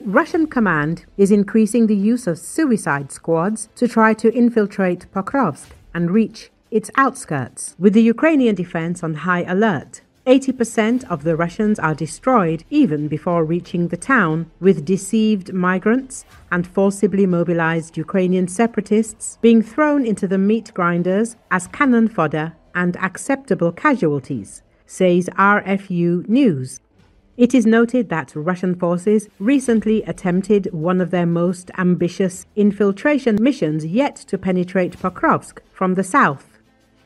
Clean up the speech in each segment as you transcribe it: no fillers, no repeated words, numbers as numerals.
Russian command is increasing the use of suicide squads to try to infiltrate Pokrovsk and reach its outskirts, with the Ukrainian defense on high alert. 80% of the Russians are destroyed even before reaching the town, with deceived migrants and forcibly mobilized Ukrainian separatists being thrown into the meat grinders as cannon fodder and acceptable casualties, says RFU News. It is noted that Russian forces recently attempted one of their most ambitious infiltration missions yet to penetrate Pokrovsk from the south.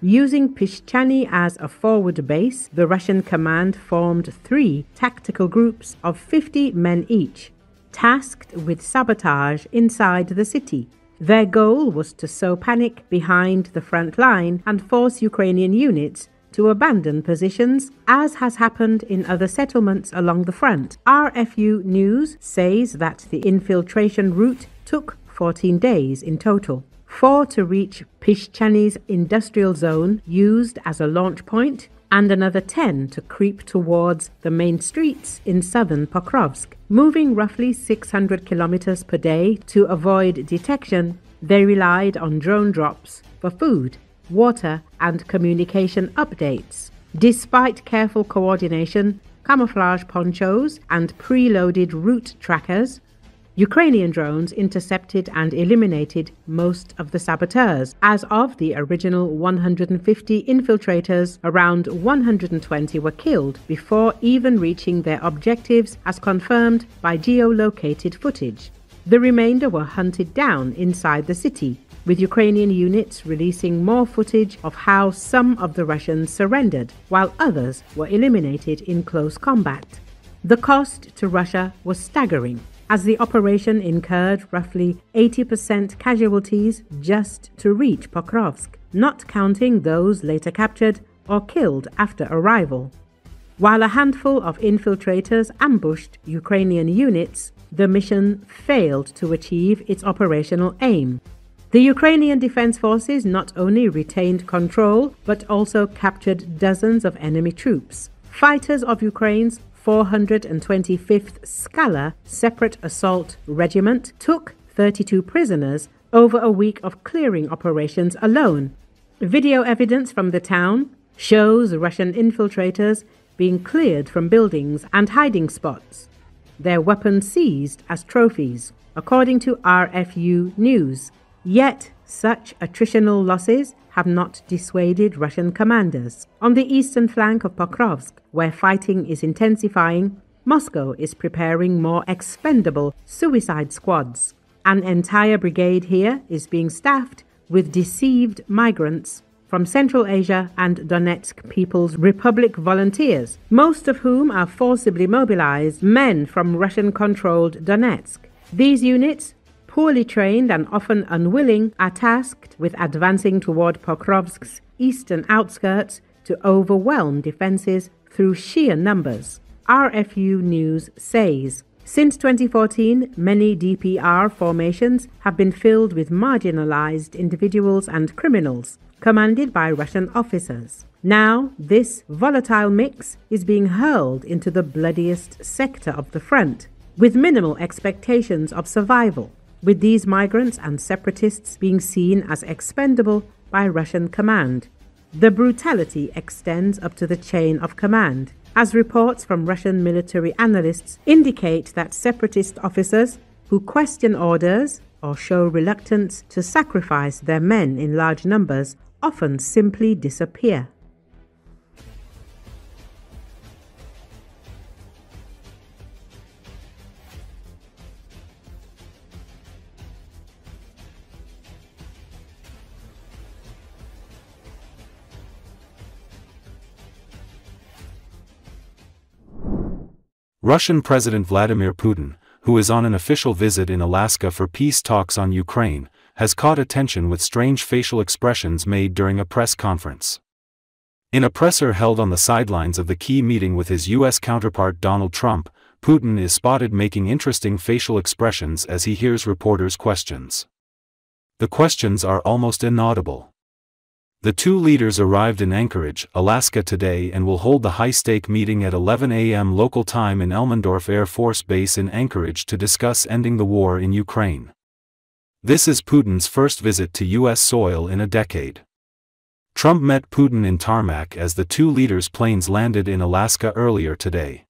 Using Pishchane as a forward base, the Russian command formed 3 tactical groups of 50 men each, tasked with sabotage inside the city. Their goal was to sow panic behind the front line and force Ukrainian units to abandon positions, as has happened in other settlements along the front. RFU News says that the infiltration route took 14 days in total. 4 to reach Pishchane's industrial zone used as a launch point, and another 10 to creep towards the main streets in southern Pokrovsk. Moving roughly 600 kilometers per day to avoid detection, they relied on drone drops for food, water, and communication updates. Despite careful coordination, camouflage ponchos, and preloaded route trackers, Ukrainian drones intercepted and eliminated most of the saboteurs. As of the original 150 infiltrators, around 120 were killed before even reaching their objectives, as confirmed by geolocated footage. The remainder were hunted down inside the city, with Ukrainian units releasing more footage of how some of the Russians surrendered, while others were eliminated in close combat. The cost to Russia was staggering, as the operation incurred roughly 80% casualties just to reach Pokrovsk, not counting those later captured or killed after arrival. While a handful of infiltrators ambushed Ukrainian units, the mission failed to achieve its operational aim. The Ukrainian Defense Forces not only retained control, but also captured dozens of enemy troops. Fighters of Ukraine's 425th Skala Separate Assault Regiment took 32 prisoners over a week of clearing operations alone. Video evidence from the town shows Russian infiltrators being cleared from buildings and hiding spots, their weapons seized as trophies, according to RFU News. Yet, such attritional losses have not dissuaded Russian commanders. On the eastern flank of Pokrovsk, where fighting is intensifying, Moscow is preparing more expendable suicide squads. An entire brigade here is being staffed with deceived migrants from Central Asia and Donetsk People's Republic volunteers, most of whom are forcibly mobilized men from Russian-controlled Donetsk. These units, poorly trained and often unwilling, are tasked with advancing toward Pokrovsk's eastern outskirts to overwhelm defenses through sheer numbers. RFU News says, since 2014, many DPR formations have been filled with marginalized individuals and criminals, commanded by Russian officers. Now, this volatile mix is being hurled into the bloodiest sector of the front, with minimal expectations of survival, with these migrants and separatists being seen as expendable by Russian command. The brutality extends up to the chain of command, as reports from Russian military analysts indicate that separatist officers who question orders or show reluctance to sacrifice their men in large numbers often simply disappear. Russian President Vladimir Putin, who is on an official visit in Alaska for peace talks on Ukraine, has caught attention with strange facial expressions made during a press conference. In a presser held on the sidelines of the key meeting with his U.S. counterpart Donald Trump, Putin is spotted making interesting facial expressions as he hears reporters' questions. The questions are almost inaudible. The two leaders arrived in Anchorage, Alaska today and will hold the high-stake meeting at 11 a.m. local time in Elmendorf Air Force Base in Anchorage to discuss ending the war in Ukraine. This is Putin's first visit to U.S. soil in a decade. Trump met Putin in tarmac as the two leaders' planes landed in Alaska earlier today.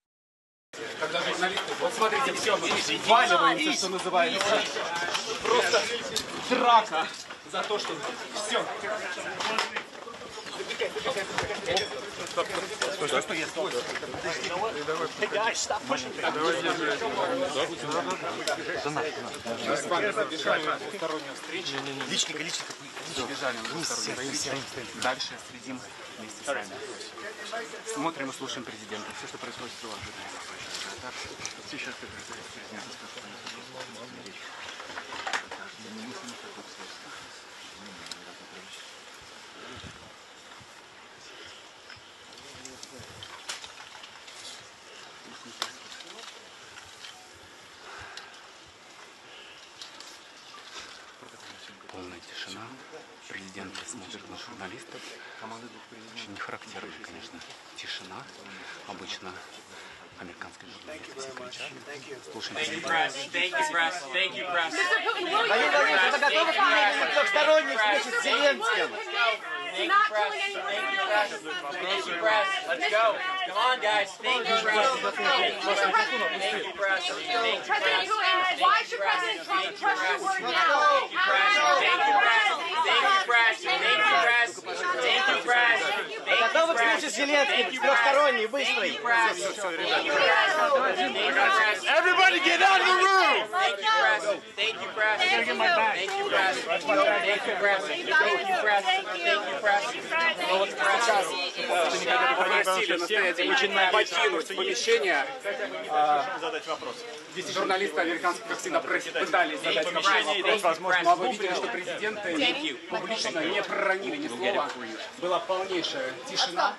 Hey guys, stop pushing me. Дальше следим вместе с вами. Смотрим и слушаем президента. Все, что происходит, все ожидаем. Сейчас президент полная тишина. Президент смотрит на журналистов. Очень нехарактерная, конечно, тишина. Обычно американские журналисты все кричат. Слушаем президента. Вы готовы к трехсторонней встрече с Зеленским? Thank you, press. Thank you, press. Thank you, press. Let's go. Come on, guys. Thank you, press. Thank you, press. President Putin, why should President Trump trust your word now? Thank you, press. Thank you, press. Thank you, press. Thank you, press. Thank you, press. Вы готовы к встрече с Зеленским? Трехсторонней, быстрой. Everybody get out of the room! Thank you, press. Thank you, press. Thank you, press. Thank you, press. Thank you, press. Thank you, press. Попросили настоятельно покинуть помещение. Здесь журналисты американские, как всегда, пытались задать вопрос. Но вы видели, что президенты публично не проронили ни слова. Была полнейшая тишина.